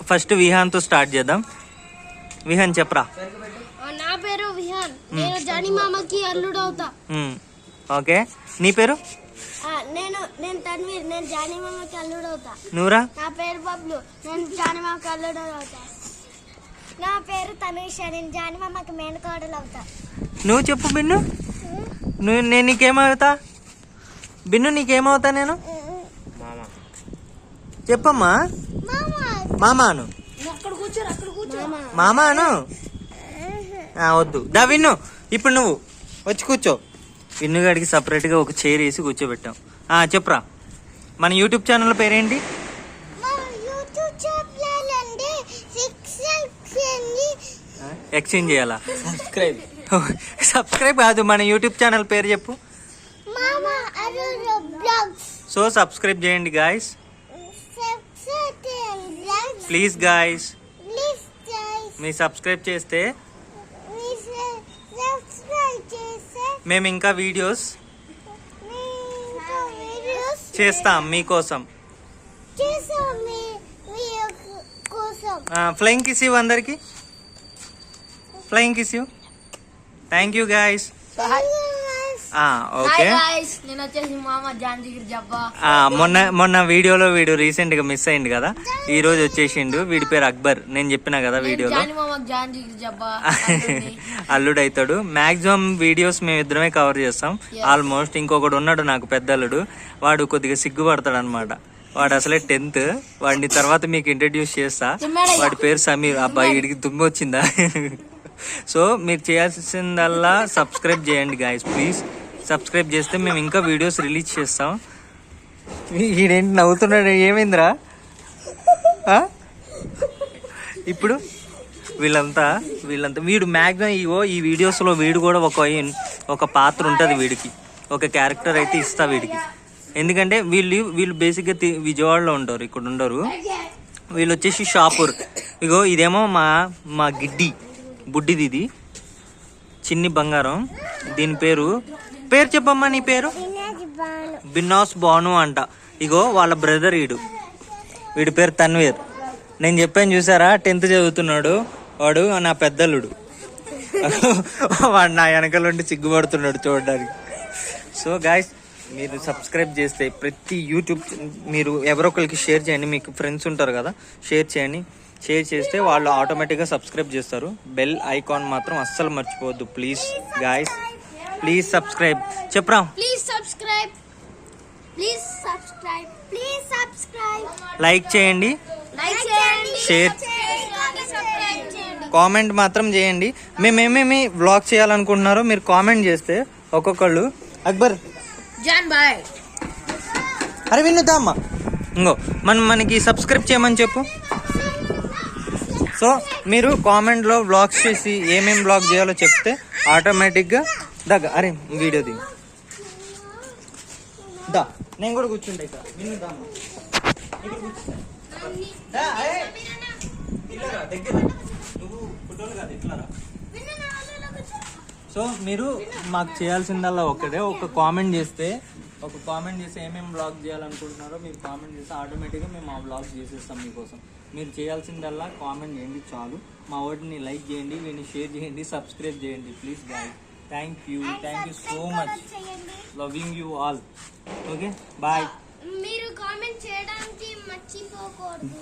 First Vihaan తో start చేద్దాం. విహాన్ చెప్పరా. నా పేరు విహాన్, నేను జానీ మామకి అల్లుడు అవుతా. ఓకే, నీ పేరు? నేను తన్వీర్, నేను జానీ మామకి అల్లుడు అవుతా. నువ్వురా? నా పేరు బబ్లు, నేను జానీ మామకి అల్లుడు అవుతా. నా పేరు తనుష, నేను జానీ మామకి మేనకోడలు అవుతా. నువ్వు చెప్పు బిన్ను. నేను నీకేమవుతా? బిన్ను నీకేమవుతా నేను? చెప్పమ్మా. మామాను. మామాను వద్దు. దా విన్ను, ఇప్పుడు నువ్వు వచ్చి కూర్చో. విన్నుగాడికి సపరేట్గా ఒక చైర్ వేసి కూర్చోబెట్టాం. చెప్పురా, మన యూట్యూబ్ ఛానల్ పేరేంటి? ఎక్స్చేంజ్ చేయాలా? సబ్స్క్రైబ్ కాదు, మన యూట్యూబ్ ఛానల్ పేరు చెప్పు. సో సబ్స్క్రైబ్ చేయండి గాయస్, ప్లీజ్ గాయస్. మీరు సబ్స్క్రైబ్ చేస్తే మేము ఇంకా వీడియోస్ చేస్తాం మీకోసం. ఫ్లయింగ్ కిస్ యూ అందరికి. Flying kiss you. Thank you guys. Okay, మొన్న వీడియోలో వీడు రీసెంట్ గా మిస్ అయింది కదా, ఈ రోజు వచ్చేసిండు. వీడి పేరు అక్బర్. నేను చెప్పినా కదా వీడియోలో అల్లుడు అవుతాడు. మాక్సిమం వీడియోస్ మేము ఇద్దరమే కవర్ చేస్తాం ఆల్మోస్ట్. ఇంకొకడు ఉన్నాడు నాకు పెద్ద అల్లుడు, వాడు కొద్దిగా సిగ్గుపడతాడు అనమాట. వాడు అసలే 10th. వాడిని తర్వాత మీకు ఇంట్రడ్యూస్ చేస్తా. వాడి పేరు సమీర్. అబ్బాయి వీడికి తుమ్మి వచ్చిందా? సో మీరు చేయాల్సిందల్లా సబ్స్క్రైబ్ చేయండి గాయస్, ప్లీజ్. సబ్స్క్రైబ్ చేస్తే మేము ఇంకా వీడియోస్ రిలీజ్ చేస్తాం. ఈడేంటి నవ్వుతున్నాడు? ఏమైందిరా? ఇప్పుడు వీళ్ళంతా వీడు మ్యాక్సిమం ఈ వీడియోస్లో వీడు కూడా ఒక పాత్ర ఉంటుంది వీడికి, ఒక క్యారెక్టర్ అయితే ఇస్తా వీడికి. ఎందుకంటే వీళ్ళు బేసిక్గా విజయవాడలో ఉంటారు, ఇక్కడ ఉండరు. వీళ్ళు వచ్చేసి షాపూర్. ఇగో ఇదేమో మా బుడ్డిది, ఇది చిన్ని బంగారం. దీని పేరు చెప్పమ్మా. నీ పేరు? బిన్నాస్ బాను అంట. ఇగో వాళ్ళ బ్రదర్ వీడి పేరు తన్వీర్. నేను చెప్పాను చూసారా, 10th చదువుతున్నాడు వాడు, నా పెద్దల్లుడు. వాడు నా వెనకాల ఉండి సిగ్గుపడుతున్నాడు చూడడానికి. సో గాయస్, మీరు సబ్స్క్రైబ్ చేస్తే ప్రతి యూట్యూబ్ మీరు ఎవరొకరికి షేర్ చేయండి. మీకు ఫ్రెండ్స్ ఉంటారు కదా, షేర్ చేయండి. షేర్ చేస్తే వాళ్ళు ఆటోమేటిక్గా సబ్స్క్రైబ్ చేస్తారు. బెల్ ఐకాన్ మాత్రం అస్సలు మర్చిపోవద్దు ప్లీజ్ గాయస్. Please subscribe. చెప్పరా? లైక్ చేయండి, షేర్, కామెంట్ మాత్రం చేయండి. మేమేమేమి వ్లాగ్ చేయాలనుకుంటున్నారో మీరు కామెంట్ చేస్తే ఒక్కొక్కళ్ళు. అక్బర్ అరే విన్నుతా అమ్మా, ఇంకో మనకి సబ్స్క్రైబ్ చేయమని చెప్పు. సో మీరు కామెంట్లో వ్లాగ్స్ చేసి ఏమేమి వ్లాగ్ చేయాలో చెప్తే ఆటోమేటిక్గా అరే వీడియో దిగు దా, నేను కూడా కూర్చుంటా ఇక్కడ. సో మీరు మాకు చేయాల్సిందల్లా ఒక కామెంట్ చేస్తే ఏమేమి బ్లాగ్ చేయాలనుకుంటున్నారో మీరు కామెంట్ చేస్తే ఆటోమేటిక్గా మేము ఆ బ్లాగ్ చేసేస్తాం మీకోసం. మీరు చేయాల్సిందల్లా కామెంట్ చేయండి చాలు. మా వాటిని లైక్ చేయండి, వీడిని షేర్ చేయండి, సబ్స్క్రైబ్ చేయండి please guy. Thank you so much. Loving you all. Okay, bye. మీరు కామెంట్ చేయడానికి మర్చిపోకూడదు.